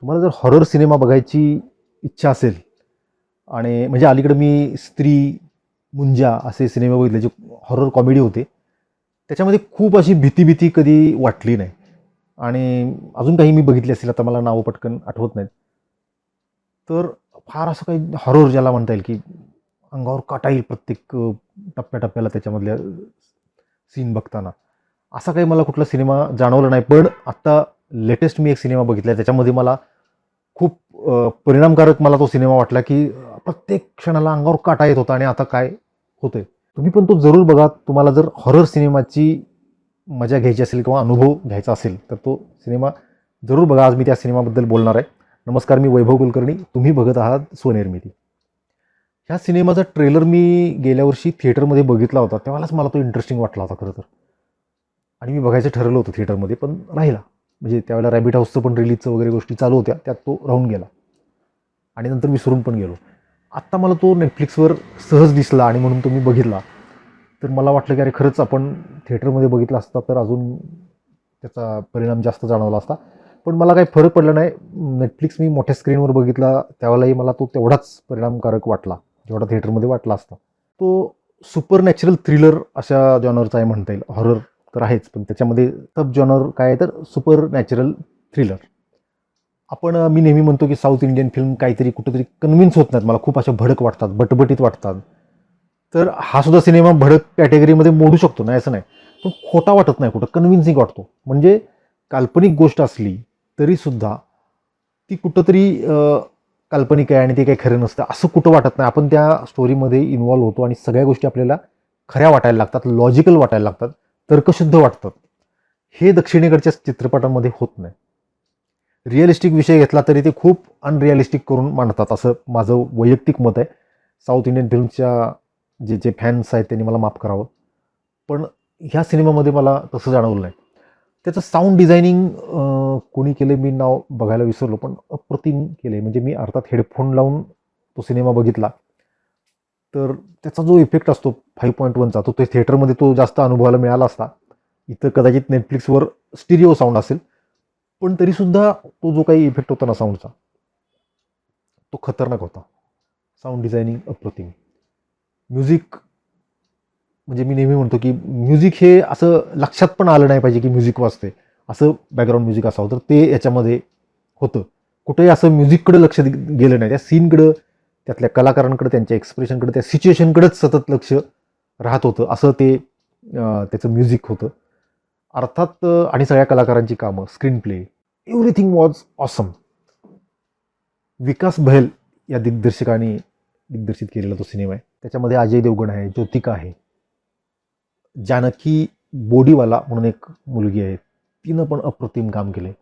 तुम्हाला जर horror cinema बघायची इच्छा असेल आणि म्हणजे अलीकडे मी स्त्री, मुंजा असे सिनेमे बघितले जे हॉरर कॉमेडी होते. त्याच्यामध्ये खूप अशी भीती कधी वाटली नाही. आणि अजून काही मी बघितले असतील, आता मला नावं पटकन आठवत नाहीत. तर फार असं काही हॉरर ज्याला म्हणता येईल, की अंगावर काटा येईल प्रत्येक टप्प्याटप्प्याला त्याच्यामधल्या सीन बघताना. असा काही मला कुठला सिनेमा जाणवला नाही. पण आत्ता लेटेस्ट मी एक सिनेमा बघितला आहे. त्याच्यामध्ये मला खूप परिणामकारक मला तो सिनेमा वाटला, की प्रत्येक क्षणाला अंगावर काटा येत होता आणि आता काय होतंय. तुम्ही पण तो जरूर बघा. तुम्हाला जर हॉरर सिनेमाची मजा घ्यायची असेल किंवा अनुभव घ्यायचा असेल तर तो सिनेमा जरूर बघा. आज मी त्या सिनेमाबद्दल बोलणार आहे. नमस्कार, मी वैभव कुलकर्णी. तुम्ही बघत आहात स्वनिर्मिती. ह्या सिनेमाचा ट्रेलर मी गेल्या वर्षी थिएटरमध्ये बघितला होता. तेव्हाच मला तो इंटरेस्टिंग वाटला होता खरं तर. आणि मी बघायचं ठरवलं होतं थिएटरमध्ये, पण राहिला. म्हणजे त्यावेळेला रॅबिट हाऊसचं पण रिलीजचं वगैरे गोष्टी चालू होत्या, त्यात तो राहून गेला आणि नंतर विसरून पण गेलो. आत्ता मला तो नेटफ्लिक्सवर सहज दिसला आणि म्हणून तो मी बघितला. तर मला वाटलं की अरे खरंच आपण थिएटरमध्ये बघितला असता तर अजून त्याचा परिणाम जास्त जाणवला असता. पण मला काही फरक पडला नाही. नेटफ्लिक्स मी मोठ्या स्क्रीनवर बघितला त्यावेळेलाही मला तो तेवढाच परिणामकारक वाटला जेवढा थिएटरमध्ये वाटला असता. तो सुपर नॅचरल थ्रिलर अशा जॉनरचा आहे म्हणता येईल. हॉरर तर आहेच, पण त्याच्यामध्ये सब जॉनर काय आहे तर सुपर नॅचरल थ्रिलर. मी नेहमी म्हणतो की साऊथ इंडियन फिल्म काहीतरी कुठेतरी कन्व्हिन्स होत नाहीत. मला खूप अशा भडक वाटतात, बटबटीत वाटतात. तर हा सुद्धा सिनेमा भडक कॅटेगरीमध्ये मोडू शकतो, नाही असं नाही. पण खोटा वाटत नाही, कुठं कन्व्हिन्सिंग वाटतो. म्हणजे काल्पनिक गोष्ट असली तरीसुद्धा ती कुठंतरी काल्पनिक आहे आणि ते काही खरं नसतं असं कुठं वाटत नाही. आपण त्या स्टोरीमध्ये इन्व्हॉल्व होतो आणि सगळ्या गोष्टी आपल्याला खऱ्या वाटायला लागतात, लॉजिकल वाटायला लागतात, तर्कशुद्ध वाटतात. हे दक्षिणेकडच्या चित्रपटांमध्ये होत नाही. रिअलिस्टिक विषय घेतला तरी ते खूप अनरिअलिस्टिक करून मांडतात, असं माझं वैयक्तिक मत आहे. साऊथ इंडियन फिल्मच्या जे फॅन्स आहेत त्यांनी मला माफ करावं, पण ह्या सिनेमामध्ये मला तसं जाणवलं नाही. त्याचं साऊंड डिझायनिंग कोणी केलं मी नाव बघायला विसरलो, पण अप्रतिम केले. म्हणजे मी अर्थात हेडफोन लावून तो सिनेमा बघितला, तर त्याचा जो इफेक्ट असतो 5.1चा तो थिएटरमध्ये तो जास्त अनुभवायला मिळाला असता. इथं कदाचित नेटफ्लिक्सवर स्टिरिओ साऊंड असेल, पण तरीसुद्धा तो जो काही इफेक्ट होता ना साऊंडचा, तो खतरनाक होता. साऊंड डिझायनिंग अप्रतिम. म्युझिक म्हणजे मी नेहमी म्हणतो की म्युझिक हे असं लक्षात पण आलं नाही पाहिजे की म्युझिक वाजते, असं बॅकग्राऊंड म्युझिक असावं, तर ते याच्यामध्ये होतं. कुठेही असं म्युझिककडे लक्ष गेलं नाही. त्या सीनकडं, त्यातल्या कलाकारांकडे, त्यांच्या एक्सप्रेशनकडे, त्या सिच्युएशनकडेच सतत लक्ष राहत होतं, असं ते त्याचं म्युझिक होतं. अर्थात आणि सगळ्या कलाकारांची कामं, screenplay, everything was awesome. Vikas Bahl या दिग्दर्शकाने दिग्दर्शित केलेला तो सिनेमा आहे. त्याच्यामध्ये अजय देवगण आहे, ज्योतिका आहे, जानकी बोडीवाला म्हणून एक मुलगी आहे, तिनं पण अप्रतिम काम केले.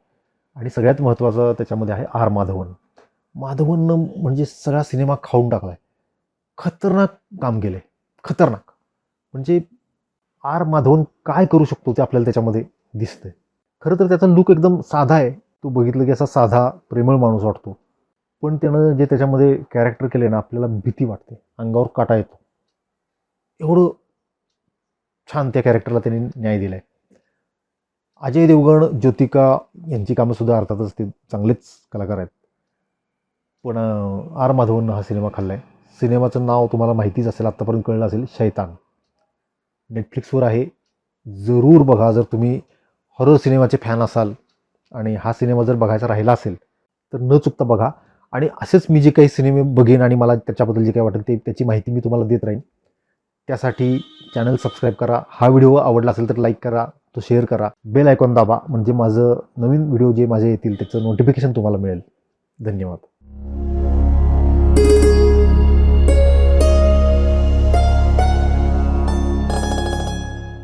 आणि सगळ्यात महत्त्वाचं त्याच्यामध्ये आहे आर माधवन. माधवननं म्हणजे सगळा सिनेमा खाऊन टाकलाय. खतरनाक काम केलंय, खतरनाक. म्हणजे आर माधवन काय करू शकतो ते आपल्याला त्याच्यामध्ये दिसतंय. खरं तर त्याचा लुक एकदम साधा आहे. तो बघितलं की असा साधा प्रेमळ माणूस वाटतो. पण त्यानं जे त्याच्यामध्ये कॅरेक्टर केले ना, आपल्याला भीती वाटते, अंगावर काटा येतो. एवढं छान त्या कॅरेक्टरला त्यांनी न्याय दिलाय. अजय देवगण, ज्योतिका यांची कामंसुद्धा अर्थातच ते चांगलेच कलाकार आहेत. पण आर माधवननं हा सिनेमा खाल्लाय. सिनेमाचं नाव तुम्हाला माहितीच असेल, आत्तापर्यंत कळलं असेल, शैतान. नेटफ्लिक्सवर आहे, जरूर बघा. जर तुम्ही हॉरर सिनेमाचे फॅन असाल आणि हा सिनेमा जर बघायचा राहिला असेल तर न चुकता बघा. आणि असेच मी जे काही सिनेमे बघेन आणि मला त्याच्याबद्दल जे काही वाटेल ते त्याची माहिती मी तुम्हाला देत राहीन. त्यासाठी चॅनल सबस्क्राईब करा. हा व्हिडिओ आवडला असेल तर लाईक करा, तो शेअर करा, बेल आयकॉन दाबा, म्हणजे माझं नवीन व्हिडिओ जे माझे येतील त्याचं नोटिफिकेशन तुम्हाला मिळेल. धन्यवाद.